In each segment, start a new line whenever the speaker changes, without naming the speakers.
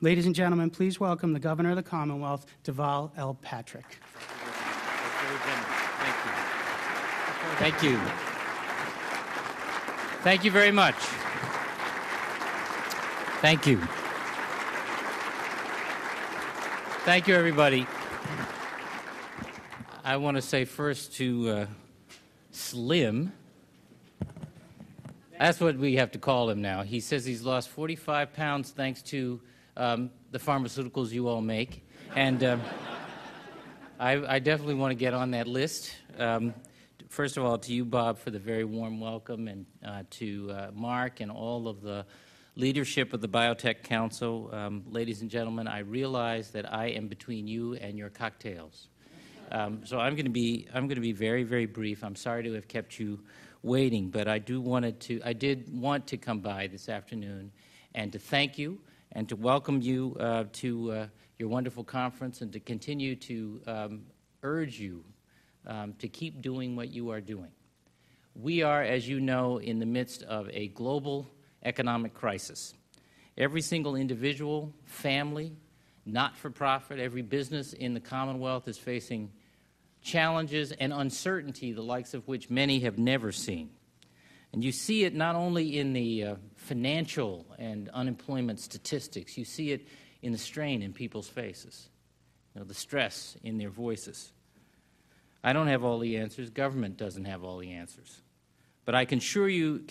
Ladies and gentlemen, please welcome the Governor of the Commonwealth, Deval Patrick.
Thank you. Thank you very much. Thank you. Thank you, everybody. I want to say first to Slim. That's what we have to call him now. He says he's lost 45 pounds thanks to the pharmaceuticals you all make. And I definitely want to get on that list. First of all, to you, Bob, for the very warm welcome, and to Mark and all of the leadership of the Biotech Council. Ladies and gentlemen, I realize that I am between you and your cocktails. So I'm going to be very, very brief. I'm sorry to have kept you waiting, but I did want to come by this afternoon and to thank you and to welcome you to your wonderful conference, and to continue to urge you to keep doing what you are doing. We are, as you know, in the midst of a global economic crisis. Every single individual, family, not-for-profit, every business in the Commonwealth is facing challenges and uncertainty, the likes of which many have never seen. And you see it not only in the financial and unemployment statistics, you see it in the strain in people's faces, the stress in their voices. I don't have all the answers. Government doesn't have all the answers. But I can assure you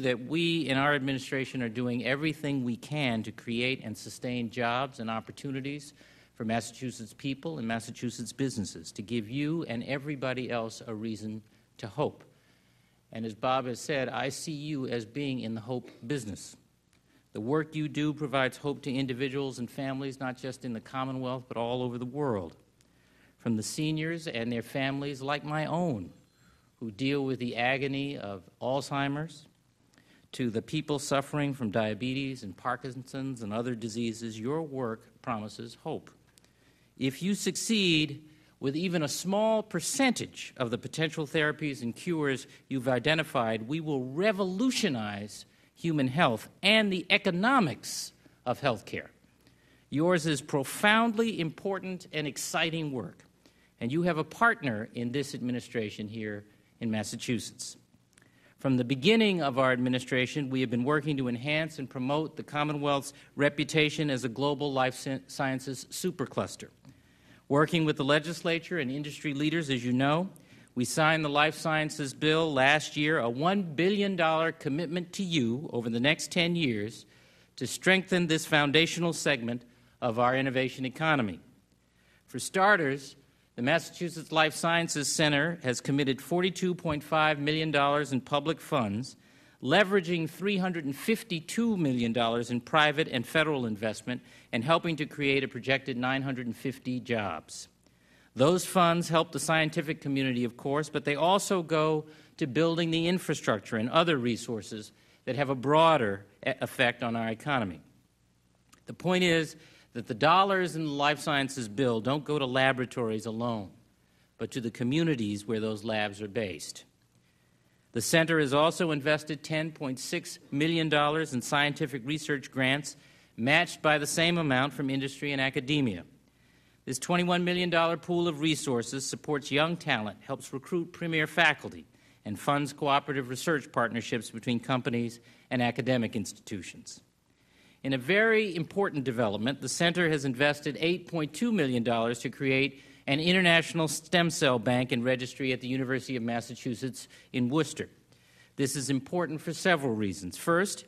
that we in our administration are doing everything we can to create and sustain jobs and opportunities for Massachusetts people and Massachusetts businesses, to give you and everybody else a reason to hope. And as Bob has said, I see you as being in the hope business. The work you do provides hope to individuals and families, not just in the Commonwealth, but all over the world. From the seniors and their families like my own, who deal with the agony of Alzheimer's, to the people suffering from diabetes and Parkinson's and other diseases, your work promises hope. If you succeed with even a small percentage of the potential therapies and cures you've identified, we will revolutionize human health and the economics of healthcare. Yours is profoundly important and exciting work, and you have a partner in this administration here in Massachusetts. From the beginning of our administration, we have been working to enhance and promote the Commonwealth's reputation as a global life sciences supercluster. Working with the legislature and industry leaders, as you know, we signed the Life Sciences Bill last year, a $1 billion commitment to you over the next 10 years to strengthen this foundational segment of our innovation economy. For starters, the Massachusetts Life Sciences Center has committed $42.5 million in public funds, leveraging $352 million in private and federal investment, and helping to create a projected 950 jobs. Those funds help the scientific community, of course, but they also go to building the infrastructure and other resources that have a broader effect on our economy. The point is that the dollars in the Life Sciences Bill don't go to laboratories alone, but to the communities where those labs are based. The center has also invested $10.6 million in scientific research grants, matched by the same amount from industry and academia. This $21 million pool of resources supports young talent, helps recruit premier faculty, and funds cooperative research partnerships between companies and academic institutions. In a very important development, the center has invested $8.2 million to create an international stem cell bank and registry at the University of Massachusetts in Worcester. This is important for several reasons. First,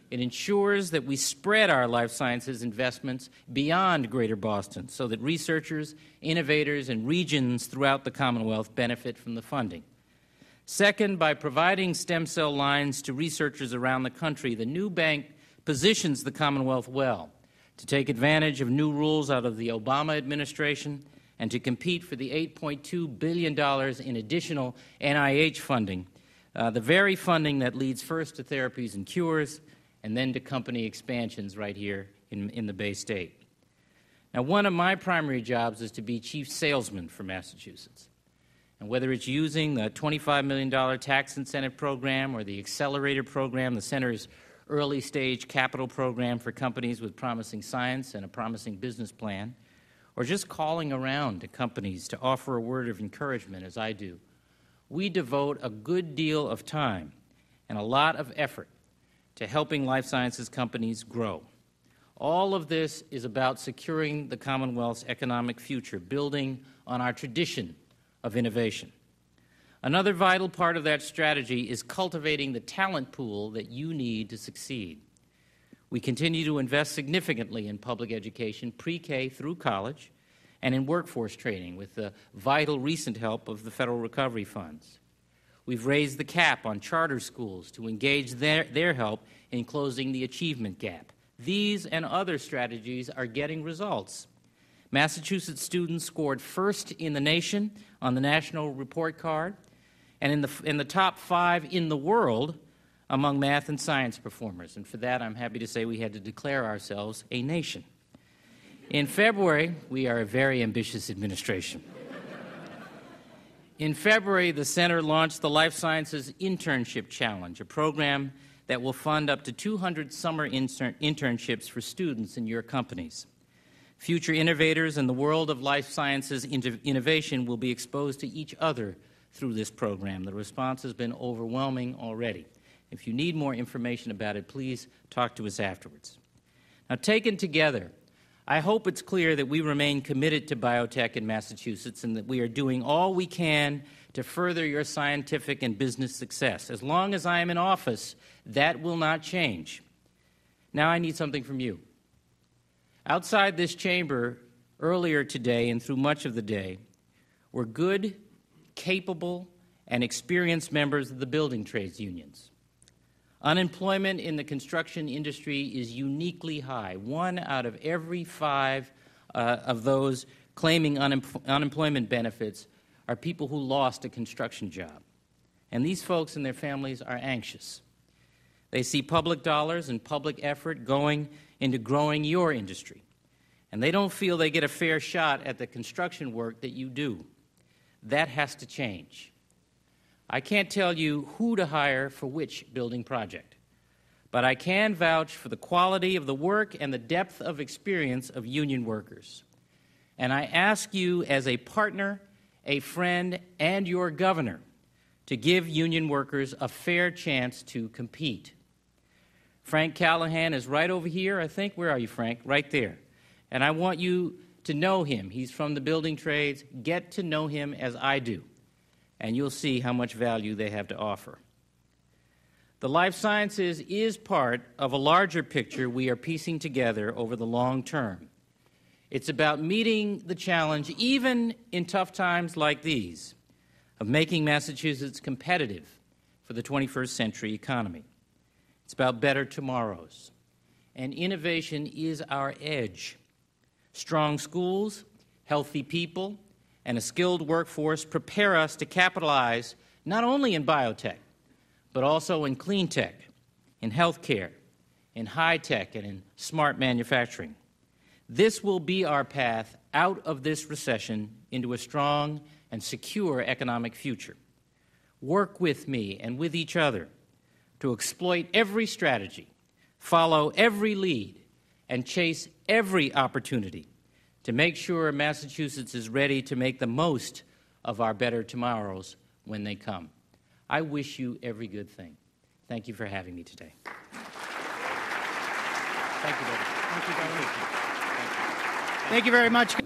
it ensures that we spread our life sciences investments beyond Greater Boston so that researchers, innovators, and regions throughout the Commonwealth benefit from the funding. Second, by providing stem cell lines to researchers around the country, the new bank positions the Commonwealth well to take advantage of new rules out of the Obama administration and to compete for the $8.2 billion in additional NIH funding, the very funding that leads first to therapies and cures and then to company expansions right here in the Bay State. Now, one of my primary jobs is to be chief salesman for Massachusetts. And whether it's using the $25 million tax incentive program or the accelerator program the center is early-stage capital program for companies with promising science and a promising business plan, or just calling around to companies to offer a word of encouragement, as I do, we devote a good deal of time and a lot of effort to helping life sciences companies grow. All of this is about securing the Commonwealth's economic future, building on our tradition of innovation. Another vital part of that strategy is cultivating the talent pool that you need to succeed. We continue to invest significantly in public education, pre-K through college, and in workforce training with the vital recent help of the federal recovery funds. We've raised the cap on charter schools to engage their help in closing the achievement gap. These and other strategies are getting results. Massachusetts students scored first in the nation on the national report card and in the top 5 in the world among math and science performers. And for that, I'm happy to say we had to declare ourselves a nation. In February, we are a very ambitious administration. In February, the Center launched the Life Sciences Internship Challenge, a program that will fund up to 200 summer internships for students in your companies. Future innovators in the world of life sciences innovation will be exposed to each other through this program. The response has been overwhelming already. If you need more information about it, please talk to us afterwards. Now, taken together, I hope it's clear that we remain committed to biotech in Massachusetts and that we are doing all we can to further your scientific and business success. As long as I am in office, that will not change. Now I need something from you. Outside this chamber, earlier today and through much of the day, were good, capable, and experienced members of the building trades unions. Unemployment in the construction industry is uniquely high. 1 out of every 5 of those claiming unemployment benefits are people who lost a construction job. And these folks and their families are anxious. They see public dollars and public effort going into growing your industry. And they don't feel they get a fair shot at the construction work that you do. That has to change. I can't tell you who to hire for which building project, but I can vouch for the quality of the work and the depth of experience of union workers. And I ask you as a partner, a friend, and your governor to give union workers a fair chance to compete. Frank Callahan is right over here, I think. Where are you, Frank? Right there. And I want you to know him. He's from the building trades. Get to know him as I do, and you'll see how much value they have to offer. The life sciences is part of a larger picture we are piecing together over the long term. It's about meeting the challenge, even in tough times like these, of making Massachusetts competitive for the 21st century economy. It's about better tomorrows. And innovation is our edge. Strong schools, healthy people, and a skilled workforce prepare us to capitalize not only in biotech, but also in clean tech, in healthcare, in high tech, and in smart manufacturing. This will be our path out of this recession into a strong and secure economic future. Work with me and with each other to exploit every strategy, follow every lead, and chase every opportunity to make sure Massachusetts is ready to make the most of our better tomorrows when they come. I wish you every good thing. Thank you for having me today.
Thank you very much.